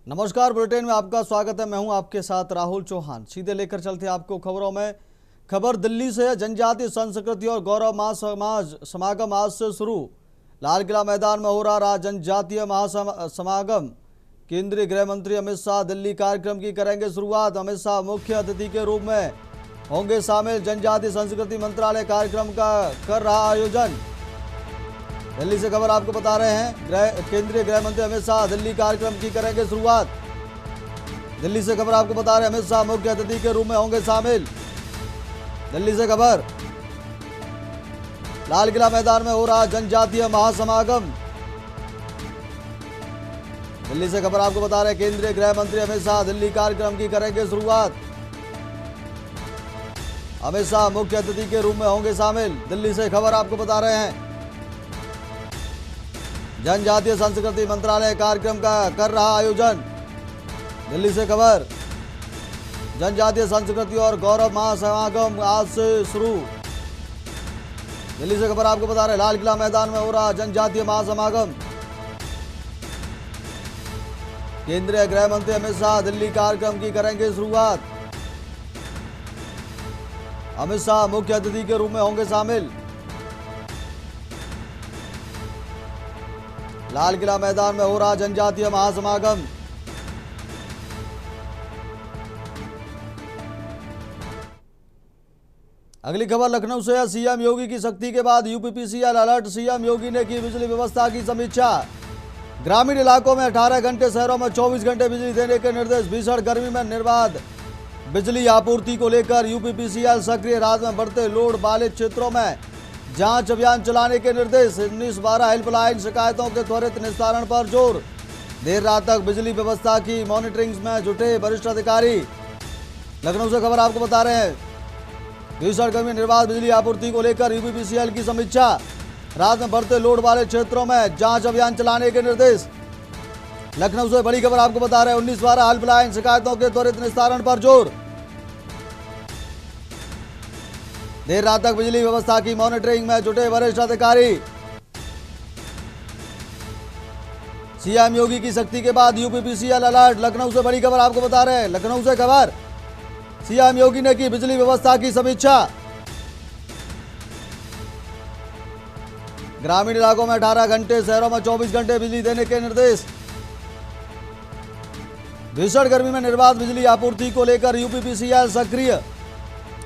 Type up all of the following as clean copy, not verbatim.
नमस्कार, बुलेटिन में आपका स्वागत है। मैं हूं आपके साथ राहुल चौहान। सीधे लेकर चलते हैं आपको खबरों में। खबर दिल्ली से है। जनजातीय संस्कृति और गौरव महासमाज समागम आज से शुरू। लाल किला मैदान में हो रहा जनजातीय महासमागम। केंद्रीय गृह मंत्री अमित शाह दिल्ली कार्यक्रम की करेंगे शुरुआत। अमित शाह मुख्य अतिथि के रूप में होंगे शामिल। जनजातीय संस्कृति मंत्रालय कार्यक्रम का कर रहा आयोजन। दिल्ली से खबर आपको बता रहे हैं। केंद्रीय गृह मंत्री अमित शाह दिल्ली कार्यक्रम की करेंगे शुरुआत। दिल्ली से खबर आपको बता रहे हैं, अमित शाह मुख्य अतिथि के रूप में होंगे शामिल। दिल्ली से खबर, लाल किला मैदान में हो रहा जनजातीय महासमागम। दिल्ली से खबर आपको बता रहे हैं, केंद्रीय गृह मंत्री अमित शाह दिल्ली कार्यक्रम की करेंगे शुरुआत। अमित शाह मुख्य अतिथि के रूप में होंगे शामिल। दिल्ली से खबर आपको बता रहे हैं, जनजातीय संस्कृति मंत्रालय कार्यक्रम का कर रहा आयोजन। दिल्ली से खबर, जनजातीय संस्कृति और गौरव महासमागम आज से शुरू। दिल्ली से खबर आपको बता रहे हैं, लाल किला मैदान में हो रहा जनजातीय महासमागम। केंद्रीय गृह मंत्री अमित शाह दिल्ली कार्यक्रम की करेंगे शुरुआत। अमित शाह मुख्य अतिथि के रूप में होंगे शामिल। लाल किला मैदान में हो रहा जनजातीय महासमागम। अगली खबर लखनऊ से है। सीएम योगी की सख्ती के बाद यूपीपीसीएल अलर्ट। सीएम योगी ने की बिजली व्यवस्था की समीक्षा। ग्रामीण इलाकों में 18 घंटे, शहरों में 24 घंटे बिजली देने के निर्देश। भीषण गर्मी में निर्बाध बिजली आपूर्ति को लेकर यूपीपीसीएल सक्रिय। रात में बढ़ते लोड वाले क्षेत्रों में जांच अभियान चलाने के निर्देश। 1912 हेल्पलाइन शिकायतों के त्वरित निस्तारण पर जोर। देर रात तक बिजली व्यवस्था की मॉनिटरिंग में जुटे वरिष्ठ अधिकारी। लखनऊ से खबर आपको बता रहे हैं, भीषण गर्मी निर्बाध बिजली आपूर्ति को लेकर यूपीपीसीएल की समीक्षा। रात में बढ़ते लोड वाले क्षेत्रों में जांच अभियान चलाने के निर्देश। लखनऊ से बड़ी खबर आपको बता रहे हैं, 1912 हेल्पलाइन शिकायतों के त्वरित निस्तारण पर जोर। देर रात तक बिजली व्यवस्था की मॉनिटरिंग में जुटे वरिष्ठ अधिकारी। सीएम योगी की सख्ती के बाद यूपीपीसीएल अलर्ट। लखनऊ से बड़ी खबर आपको बता रहे हैं, लखनऊ से खबर, सीएम योगी ने की बिजली व्यवस्था की समीक्षा। ग्रामीण इलाकों में 18 घंटे, शहरों में 24 घंटे बिजली देने के निर्देश। भीषण गर्मी में निर्बाध बिजली आपूर्ति को लेकर यूपीपीसीएल सक्रिय।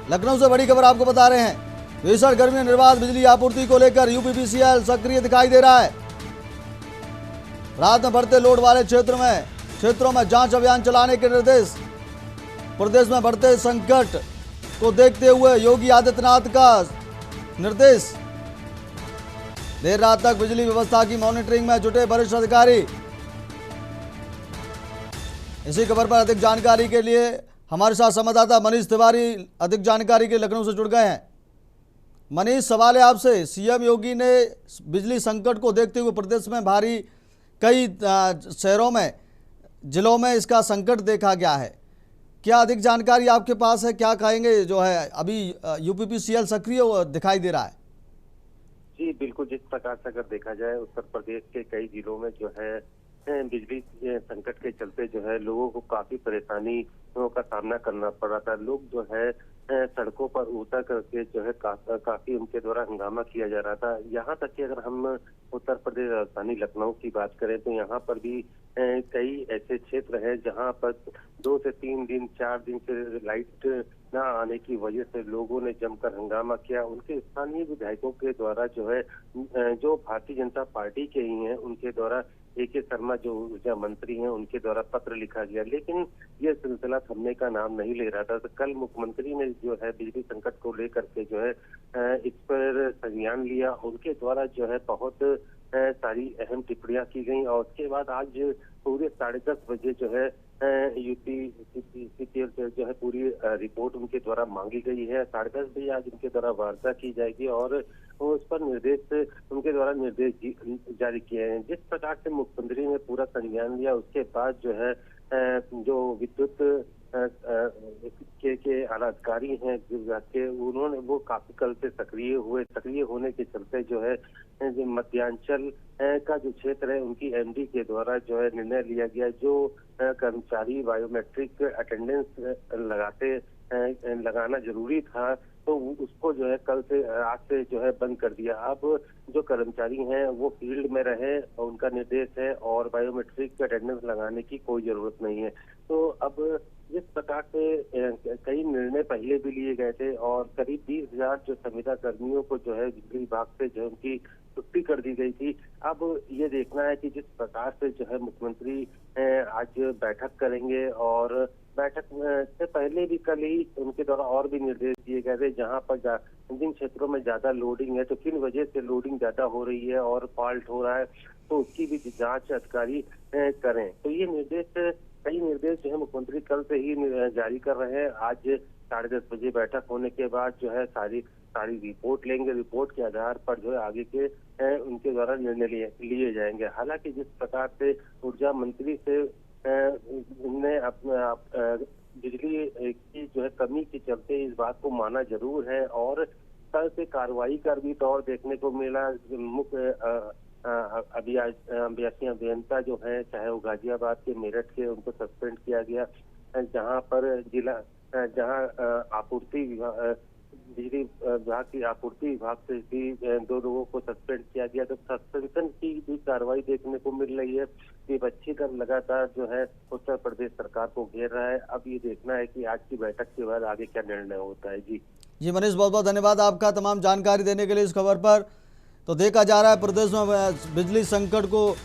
लखनऊ से बड़ी खबर आपको बता रहे हैं, भीषण गर्मी में निर्बाध बिजली आपूर्ति को लेकर यूपीपीसीएल सक्रिय दिखाई दे रहा है। रात में बढ़ते लोड वाले क्षेत्रों में जांच अभियान चलाने के निर्देश। प्रदेश में बढ़ते संकट को देखते हुए योगी आदित्यनाथ का निर्देश। देर रात तक बिजली व्यवस्था की मॉनिटरिंग में जुटे वरिष्ठ अधिकारी। इसी खबर पर अधिक जानकारी के लिए हमारे साथ संवाददाता मनीष तिवारी अधिक जानकारी के लखनऊ से जुड़ गए हैं। मनीष, सवाल है आपसे, सीएम योगी ने बिजली संकट को देखते हुए प्रदेश में भारी कई शहरों में, जिलों में इसका संकट देखा गया है। क्या अधिक जानकारी आपके पास है? क्या कहेंगे जो है अभी यूपीपीसीएल सक्रिय दिखाई दे रहा है? जी बिल्कुल, जिस प्रकार से अगर देखा जाए उत्तर प्रदेश के कई जिलों में जो है बिजली संकट के चलते जो है लोगों को काफी परेशानियों का सामना करना पड़ रहा था। लोग जो है सड़कों पर उतर करके जो है काफी उनके द्वारा हंगामा किया जा रहा था। यहाँ तक कि अगर हम उत्तर प्रदेश राजधानी लखनऊ की बात करें तो यहाँ पर भी कई ऐसे क्षेत्र हैं जहाँ पर 2 से 3 दिन 4 दिन से लाइट न आने की वजह से लोगों ने जमकर हंगामा किया। उनके स्थानीय विधायकों के द्वारा जो है, जो भारतीय जनता पार्टी के ही हैं, उनके द्वारा AK शर्मा जो ऊर्जा मंत्री हैं, उनके द्वारा पत्र लिखा गया, लेकिन यह सिलसिला थमने का नाम नहीं ले रहा था। तो कल मुख्यमंत्री ने जो है बिजली संकट को लेकर के जो है इस पर संज्ञान लिया। उनके द्वारा जो है बहुत सारी अहम टिप्पणियां की गई और उसके बाद आज पूरे 10:30 बजे जो है यूपीपीसीएल से जो है पूरी रिपोर्ट उनके द्वारा मांगी गई है। 10:30 बजे आज उनके द्वारा वार्ता की जाएगी और उस पर उनके द्वारा निर्देश जारी किए हैं। जिस प्रकार से मुख्यमंत्री ने पूरा संज्ञान लिया, उसके बाद जो है जो विद्युत के आला अधिकारी हैं विभाग के, उन्होंने वो काफी कल से सक्रिय होने के चलते जो है जो मध्यांचल का जो क्षेत्र है उनकी एमडी के द्वारा जो है निर्णय लिया गया, जो कर्मचारी बायोमेट्रिक अटेंडेंस लगाना जरूरी था, तो उसको जो है कल से आज से जो है बंद कर दिया। अब जो कर्मचारी हैं वो फील्ड में रहे, उनका निर्देश है, और बायोमेट्रिक अटेंडेंस लगाने की कोई जरूरत नहीं है। तो अब जिस प्रकार से कई निर्णय पहले भी लिए गए थे और करीब 20,000 जो संविदा कर्मियों को जो है बिजली विभाग से जो उनकी छुट्टी कर दी गई थी, अब ये देखना है कि जिस प्रकार से जो है मुख्यमंत्री आज बैठक करेंगे, और बैठक से पहले भी कल ही उनके द्वारा और भी निर्देश दिए गए थे, जहां पर जिन क्षेत्रों में ज्यादा लोडिंग है, तो किन वजह से लोडिंग ज्यादा हो रही है और फॉल्ट हो रहा है, तो उसकी भी जांच अधिकारी करें। तो ये कई निर्देश जो है मुख्यमंत्री कल से ही जारी कर रहे हैं। आज 10:30 बजे बैठक होने के बाद जो है सारी रिपोर्ट लेंगे, रिपोर्ट के आधार पर जो है आगे के उनके द्वारा निर्णय लिए जाएंगे। हालांकि जिस प्रकार से ऊर्जा मंत्री से उनने बिजली की जो है कमी के चलते इस बात को माना जरूर है, और कल से कार्रवाई का भी दौर देखने को मिला। मुख्य अभियंता जो है, चाहे वो गाजियाबाद के, मेरठ के, उनको सस्पेंड किया गया, जहां आपूर्ति बिजली विभाग की आपूर्ति विभाग से भी 2 लोगों को सस्पेंड किया गया। तो सस्पेंशन की भी कार्रवाई देखने को मिल रही है। विपक्षी दल लगातार जो है उत्तर प्रदेश सरकार को घेर रहा है। अब ये देखना है कि आज की बैठक के बाद आगे क्या निर्णय होता है। जी मनीष, बहुत बहुत धन्यवाद आपका तमाम जानकारी देने के लिए इस खबर पर। तो देखा जा रहा है प्रदेश में बिजली संकट को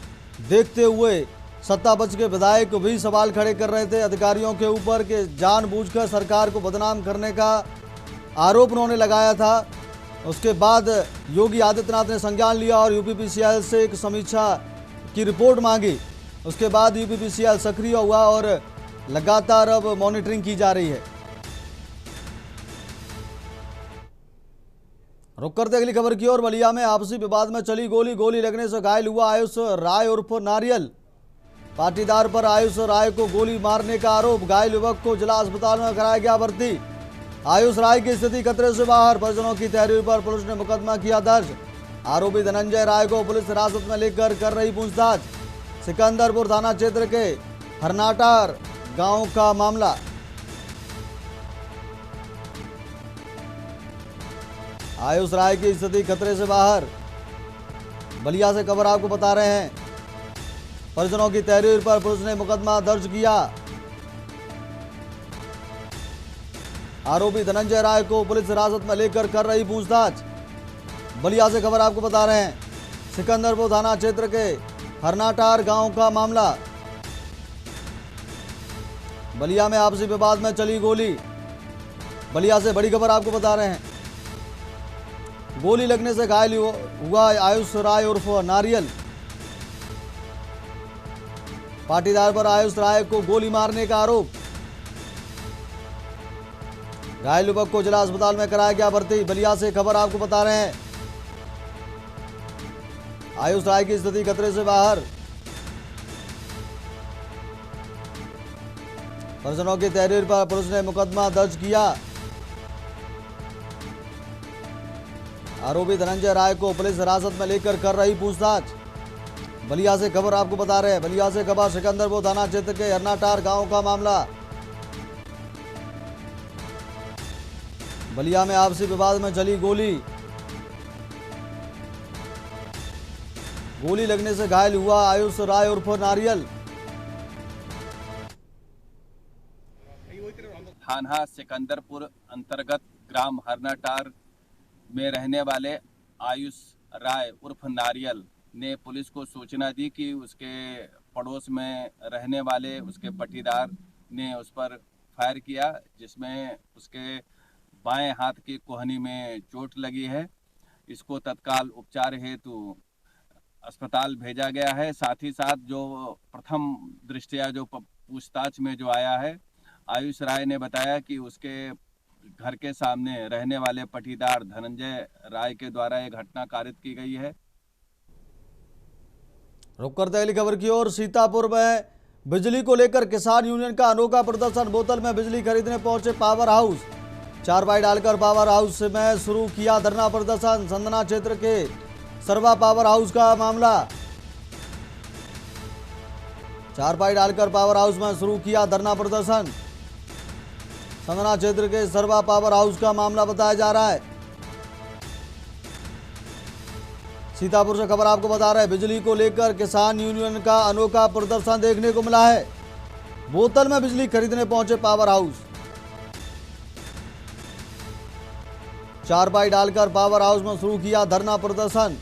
देखते हुए सत्ता पक्ष के विधायक भी सवाल खड़े कर रहे थे अधिकारियों के ऊपर कि जानबूझकर सरकार को बदनाम करने का आरोप उन्होंने लगाया था। उसके बाद योगी आदित्यनाथ ने संज्ञान लिया और यूपीपीसीएल से एक समीक्षा की रिपोर्ट मांगी। उसके बाद यूपीपीसीएल सक्रिय हुआ और लगातार अब मॉनिटरिंग की जा रही है। रुक करते अगली खबर की ओर। बलिया में आपसी विवाद में चली गोली लगने से घायल हुआ आयुष राय उर्फ नारियल। पाटीदार पर आयुष राय को गोली मारने का आरोप। घायल युवक को जिला अस्पताल में कराया गया भर्ती। आयुष राय की स्थिति खतरे से बाहर। परिजनों की तहरीर पर पुलिस ने मुकदमा किया दर्ज। आरोपी धनंजय राय को पुलिस हिरासत में लेकर कर रही पूछताछ। सिकंदरपुर थाना क्षेत्र के हरनाटार गांव का मामला। आयुष राय की स्थिति खतरे से बाहर। बलिया से खबर आपको बता रहे हैं। परिजनों की तहरीर पर पुलिस ने मुकदमा दर्ज किया। आरोपी धनंजय राय को पुलिस हिरासत में लेकर कर रही पूछताछ। बलिया से खबर आपको बता रहे हैं। सिकंदरपुर थाना क्षेत्र के हरनाटार गांव का मामला। बलिया में आपसी विवाद में चली गोली। बलिया से बड़ी खबर आपको बता रहे हैं। गोली लगने से घायल हुआ आयुष राय उर्फ नारियल। पाटीदार पर आयुष राय को गोली मारने का आरोप। घायल युवक को जिला अस्पताल में कराया गया भर्ती। बलिया से खबर आपको बता रहे हैं। आयुष राय की स्थिति खतरे से बाहर। परिजनों की तहरीर पर पुलिस ने मुकदमा दर्ज किया। आरोपी धनंजय राय को पुलिस हिरासत में लेकर कर रही पूछताछ। बलिया से खबर आपको बता रहे हैं। बलिया से खबर सिकंदरपुर थाना क्षेत्र के हरनाटार गांव का मामला। बलिया में आपसी विवाद में चली गोली लगने से घायल हुआ आयुष राय उर्फ नारियल। थाना सिकंदरपुर अंतर्गत ग्राम हरनाटार में रहने वाले आयुष राय उर्फ नारियल ने पुलिस को सूचना दी कि उसके पड़ोस में रहने वाले उसके पटीदार ने उस पर फायर किया, जिसमें उसके बाएं हाथ की कोहनी में चोट लगी है। इसको तत्काल उपचार हेतु अस्पताल भेजा गया है। साथ ही साथ जो प्रथम दृष्टया जो पूछताछ में जो आया है, आयुष राय ने बताया कि उसके घर के सामने रहने वाले पटीदार धनंजय राय के द्वारा यह घटना कारित की गई है। रुक करते अगली खबर की ओर। सीतापुर में बिजली को लेकर किसान यूनियन का अनोखा प्रदर्शन, बोतल में बिजली खरीदने पहुंचे पावर हाउस। चारपाई डालकर पावर हाउस में शुरू किया धरना प्रदर्शन। संदना क्षेत्र के सरवा पावर हाउस का मामला। चारपाई डालकर पावर हाउस में शुरू किया धरना प्रदर्शन। संदना क्षेत्र के सरवा पावर हाउस का मामला बताया जा रहा है। सीतापुर से खबर आपको बता रहे हैं, बिजली को लेकर किसान यूनियन का अनोखा प्रदर्शन देखने को मिला है। बोतल में बिजली खरीदने पहुंचे पावर हाउस। चारपाई डालकर पावर हाउस में शुरू किया धरना प्रदर्शन।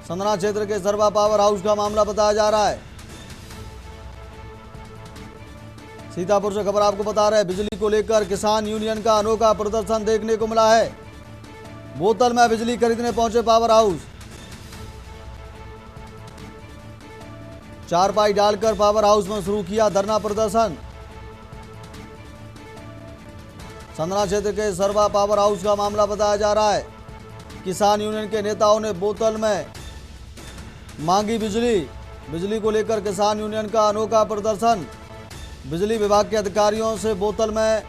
संदना क्षेत्र के सरवा पावर हाउस का मामला बताया जा रहा है। सीतापुर से खबर आपको बता रहे हैं, बिजली को लेकर किसान यूनियन का अनोखा प्रदर्शन देखने को मिला है। बोतल में बिजली खरीदने पहुंचे पावर हाउस। चारपाई डालकर पावर हाउस में शुरू किया धरना प्रदर्शन। संदना क्षेत्र के सरवा पावर हाउस का मामला बताया जा रहा है। किसान यूनियन के नेताओं ने बोतल में मांगी बिजली। बिजली को लेकर किसान यूनियन का अनोखा प्रदर्शन। बिजली विभाग के अधिकारियों से बोतल में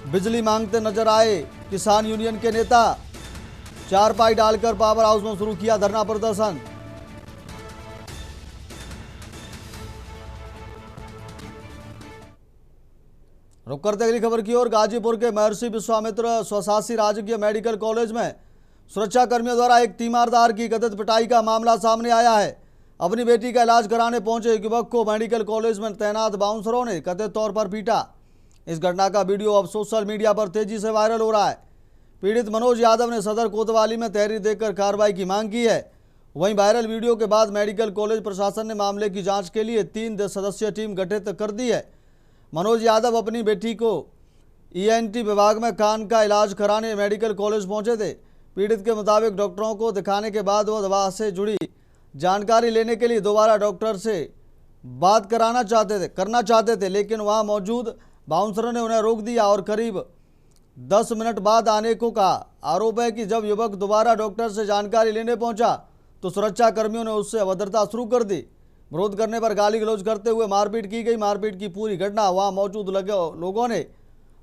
बिजली मांगते नजर आए किसान यूनियन के नेता। चारपाई डालकर पावर हाउस में शुरू किया धरना प्रदर्शन। रुक करते अगली खबर की ओर। गाजीपुर के महर्षि विश्वामित्र स्वशासी राजकीय मेडिकल कॉलेज में सुरक्षा कर्मियों द्वारा एक तीमारदार की कथित पिटाई का मामला सामने आया है। अपनी बेटी का इलाज कराने पहुंचे एक युवक को मेडिकल कॉलेज में तैनात बाउंसरों ने कथित तौर पर पीटा। इस घटना का वीडियो अब सोशल मीडिया पर तेजी से वायरल हो रहा है। पीड़ित मनोज यादव ने सदर कोतवाली में तहरीर देकर कार्रवाई की मांग की है। वहीं वायरल वीडियो के बाद मेडिकल कॉलेज प्रशासन ने मामले की जांच के लिए 3 सदस्यीय टीम गठित कर दी है। मनोज यादव अपनी बेटी को ENT विभाग में कान का इलाज कराने मेडिकल कॉलेज पहुंचे थे। पीड़ित के मुताबिक डॉक्टरों को दिखाने के बाद वह दवा से जुड़ी जानकारी लेने के लिए दोबारा डॉक्टर से बात करना चाहते थे, लेकिन वहां मौजूद बाउंसरों ने उन्हें रोक दिया और करीब 10 मिनट बाद आने को कहा। आरोप है कि जब युवक दोबारा डॉक्टर से जानकारी लेने पहुंचा तो सुरक्षा कर्मियों ने उससे अभद्रता शुरू कर दी। विरोध करने पर गाली गलौज करते हुए मारपीट की गई। मारपीट की पूरी घटना वहां मौजूद लोगों ने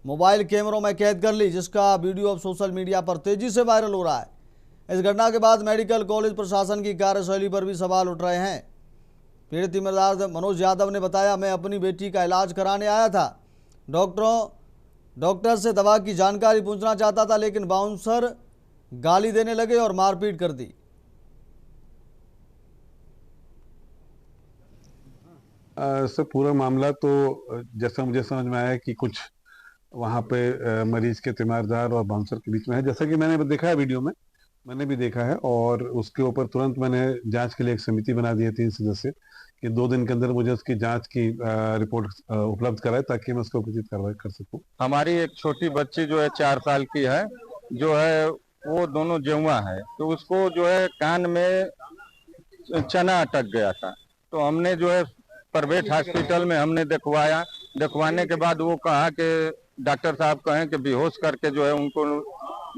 मोबाइल कैमरों में कैद कर ली, जिसका वीडियो अब सोशल मीडिया पर तेजी से वायरल हो रहा है। इस घटना के बाद मेडिकल कॉलेज प्रशासन की कार्यशैली पर भी सवाल उठ रहे हैं। पीड़ित तीमारदार मनोज यादव ने बताया, मैं अपनी बेटी का इलाज कराने आया था। डॉक्टर से दवा की जानकारी पूछना चाहता था, लेकिन बाउंसर गाली देने लगे और मारपीट कर दी। सर पूरा मामला तो जैसा मुझे समझ में आया कि कुछ वहाँ पे मरीज के तीमारदार और बाउंसर के बीच में है। जैसा कि मैंने देखा है वीडियो में, मैंने भी देखा है, और उसके ऊपर तुरंत मैंने जांच के लिए एक समिति बना दी है 3 सदस्य कि 2 दिन के अंदर मुझे उसकी जांच की रिपोर्ट उपलब्ध कराए ताकि मैं उसको उचित कार्रवाई कर सकूं। हमारी एक छोटी बच्ची जो है 4 साल की है, जो है वो दोनों जुआ है, तो उसको जो है कान में चना अटक गया था। तो हमने जो है प्राइवेट हॉस्पिटल में हमने दिखवाया। दिखवाने के बाद वो कहा कि डॉक्टर साहब कहें कि बेहोश करके जो है उनको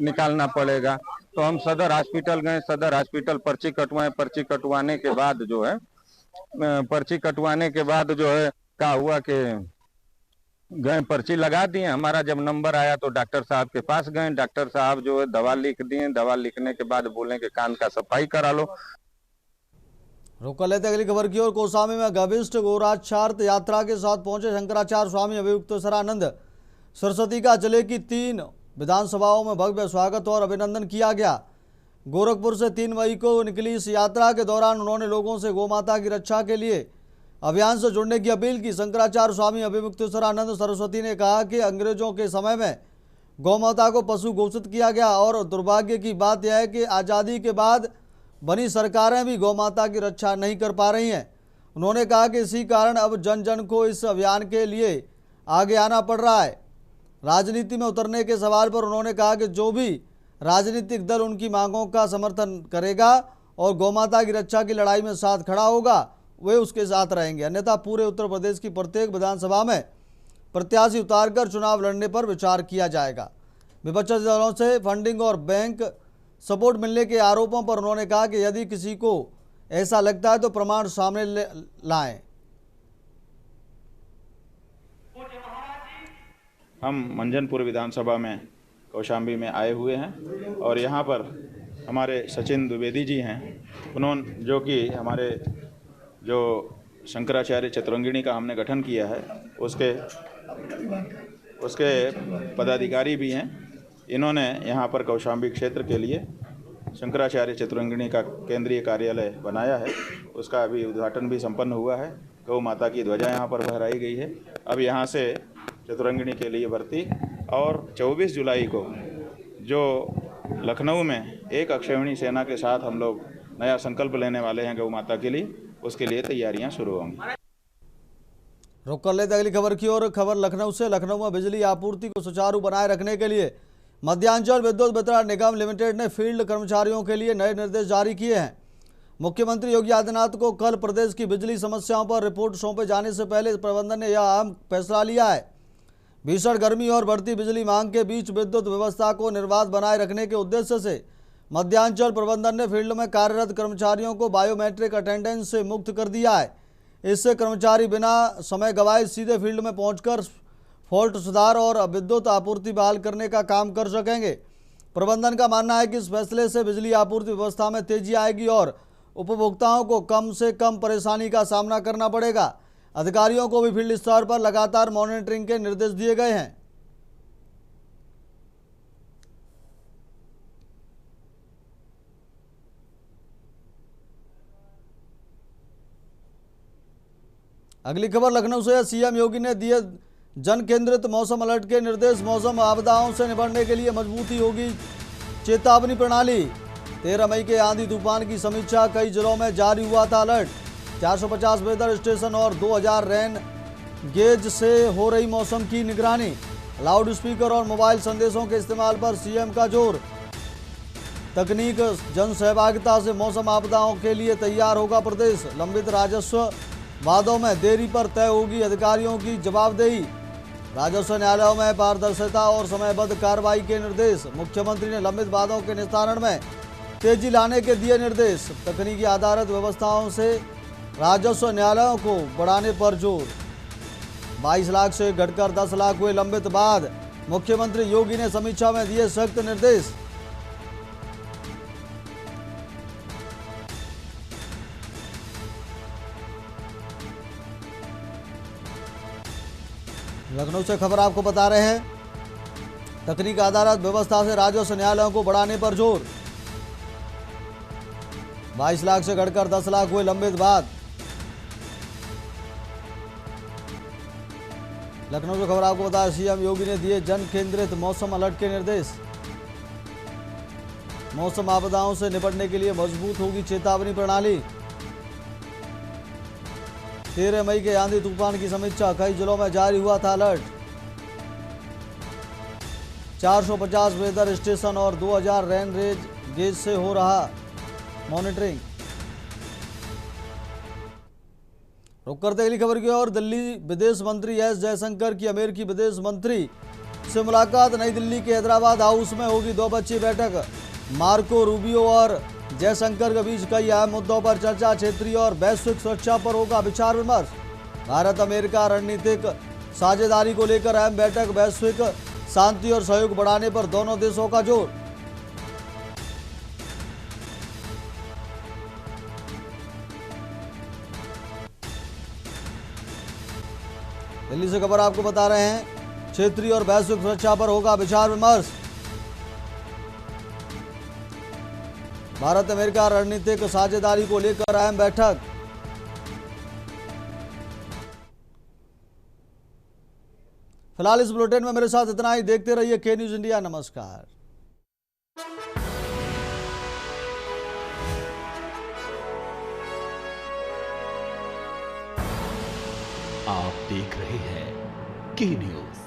निकालना पड़ेगा। तो हम सदर हॉस्पिटल गए। सदर हॉस्पिटल पर्ची कटवाए। पर्ची कटवाने के बाद जो है क्या हुआ कि गए पर्ची लगा दिए। हमारा जब नंबर आया तो डॉक्टर साहब के पास गए। डॉक्टर साहब जो है दवा लिख दिए। दवा लिखने के बाद बोले कि कान का सफाई करा लो। रुक कर लेते अगली खबर की ओर। कोसामी में गविष्ठ गोराचार्य यात्रा के साथ पहुंचे शंकराचार्य स्वामी अभियुक्तेश्वरानंद सरस्वती का जिले की 3 विधानसभाओं में भव्य स्वागत और अभिनंदन किया गया। गोरखपुर से 3 मई को निकली इस यात्रा के दौरान उन्होंने लोगों से गौमाता की रक्षा के लिए अभियान से जुड़ने की अपील की। शंकराचार्य स्वामी अभियुक्तेश्वरानंद सरस्वती ने कहा कि अंग्रेजों के समय में गौमाता को पशु घोषित किया गया और दुर्भाग्य की बात यह है कि आज़ादी के बाद बनी सरकारें भी गौमाता की रक्षा नहीं कर पा रही हैं। उन्होंने कहा कि इसी कारण अब जन जन को इस अभियान के लिए आगे आना पड़ रहा है। राजनीति में उतरने के सवाल पर उन्होंने कहा कि जो भी राजनीतिक दल उनकी मांगों का समर्थन करेगा और गौमाता की रक्षा की लड़ाई में साथ खड़ा होगा, वे उसके साथ रहेंगे, अन्यथा पूरे उत्तर प्रदेश की प्रत्येक विधानसभा में प्रत्याशी उतारकर चुनाव लड़ने पर विचार किया जाएगा। विपक्षी दलों से फंडिंग और बैंक सपोर्ट मिलने के आरोपों पर उन्होंने कहा कि यदि किसी को ऐसा लगता है तो प्रमाण सामने लाएं। हम मंझनपुर विधानसभा में कौशाम्बी में आए हुए हैं और यहाँ पर हमारे सचिन द्विवेदी जी हैं। उन्होंने जो कि हमारे जो शंकराचार्य चतुरंगिणी का हमने गठन किया है उसके पदाधिकारी भी हैं। इन्होंने यहाँ पर कौशाम्बी क्षेत्र के लिए शंकराचार्य चतुरंगिणी का केंद्रीय कार्यालय बनाया है। उसका अभी उद्घाटन भी संपन्न हुआ है। गौ माता की ध्वजा यहाँ पर फहराई गई है। अब यहाँ से चतुरंगिणी के लिए भर्ती और 24 जुलाई को जो लखनऊ में एक अक्षौहिणी सेना के साथ हम लोग नया संकल्प लेने वाले हैं गौ माता के लिए, उसके लिए तैयारियां शुरू होंगी। रुक कर लेते अगली खबर की ओर। खबर लखनऊ से। लखनऊ में बिजली आपूर्ति को सुचारू बनाए रखने के लिए मध्यांचल विद्युत वितरण निगम लिमिटेड ने फील्ड कर्मचारियों के लिए नए निर्देश जारी किए हैं। मुख्यमंत्री योगी आदित्यनाथ को कल प्रदेश की बिजली समस्याओं पर रिपोर्ट सौंपे जाने से पहले प्रबंधन ने यह अहम फैसला लिया है। भीषण गर्मी और बढ़ती बिजली मांग के बीच विद्युत व्यवस्था को निर्बाध बनाए रखने के उद्देश्य से मध्यांचल प्रबंधन ने फील्ड में कार्यरत कर्मचारियों को बायोमेट्रिक अटेंडेंस से मुक्त कर दिया है। इससे कर्मचारी बिना समय गंवाए सीधे फील्ड में पहुंचकर फॉल्ट सुधार और विद्युत आपूर्ति बहाल करने का काम कर सकेंगे। प्रबंधन का मानना है कि इस फैसले से बिजली आपूर्ति व्यवस्था में तेजी आएगी और उपभोक्ताओं को कम से कम परेशानी का सामना करना पड़ेगा। अधिकारियों को भी फील्ड स्तर पर लगातार मॉनिटरिंग के निर्देश दिए गए हैं। अगली खबर लखनऊ से। सीएम योगी ने दिए जन केंद्रित मौसम अलर्ट के निर्देश। मौसम आपदाओं से निपटने के लिए मजबूती होगी चेतावनी प्रणाली। 13 मई के आंधी तूफान की समीक्षा। कई जिलों में जारी हुआ था अलर्ट। 450 वेदर स्टेशन और 2000 रेन गेज से हो रही मौसम की निगरानी। लाउड स्पीकर और मोबाइल संदेशों के इस्तेमाल पर सीएम का जोर। तकनीक जन सहभागिता से मौसम आपदाओं के लिए तैयार होगा प्रदेश। लंबित राजस्व वादों में देरी पर तय होगी अधिकारियों की जवाबदेही। राजस्व न्यायालयों में पारदर्शिता और समयबद्ध कार्रवाई के निर्देश। मुख्यमंत्री ने लंबित वादों के निस्तारण में तेजी लाने के दिए निर्देश। तकनीकी आधारित व्यवस्थाओं से राजस्व न्यायालयों को बढ़ाने पर जोर। 22 लाख से घटकर 10 लाख हुए लंबित वाद। मुख्यमंत्री योगी ने समीक्षा में दिए सख्त निर्देश। लखनऊ से खबर आपको बता रहे हैं। तकनीक आधारित व्यवस्था से राजस्व न्यायालयों को बढ़ाने पर जोर। 22 लाख से घटकर 10 लाख हुए लंबित वाद। लखनऊ से खबर आपको बता, सीएम योगी ने दिए जन केंद्रित मौसम अलर्ट के निर्देश। मौसम आपदाओं से निपटने के लिए मजबूत होगी चेतावनी प्रणाली। 13 मई के आंधी तूफान की समीक्षा। कई जिलों में जारी हुआ था अलर्ट। 450 वेदर स्टेशन और 2000 रेन गेज से हो रहा मॉनिटरिंग। रुक करते अगली खबर की ओर। दिल्ली विदेश मंत्री एस जयशंकर की अमेरिकी विदेश मंत्री से मुलाकात। नई दिल्ली के हैदराबाद हाउस में होगी द्विपक्षीय बैठक। मार्को रूबियो और जयशंकर के बीच कई अहम मुद्दों पर चर्चा। क्षेत्रीय और वैश्विक सुरक्षा पर होगा विचार विमर्श। भारत अमेरिका रणनीतिक साझेदारी को लेकर अहम बैठक। वैश्विक शांति और सहयोग बढ़ाने पर दोनों देशों का जोर। दिल्ली से खबर आपको बता रहे हैं। क्षेत्रीय और वैश्विक सुरक्षा पर होगा विचार विमर्श। भारत अमेरिका रणनीतिक साझेदारी को लेकर अहम बैठक। फिलहाल इस बुलेटिन में मेरे साथ इतना ही। देखते रहिए के न्यूज इंडिया। नमस्कार। आप देख रहे हैं के न्यूज,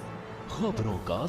खबरों का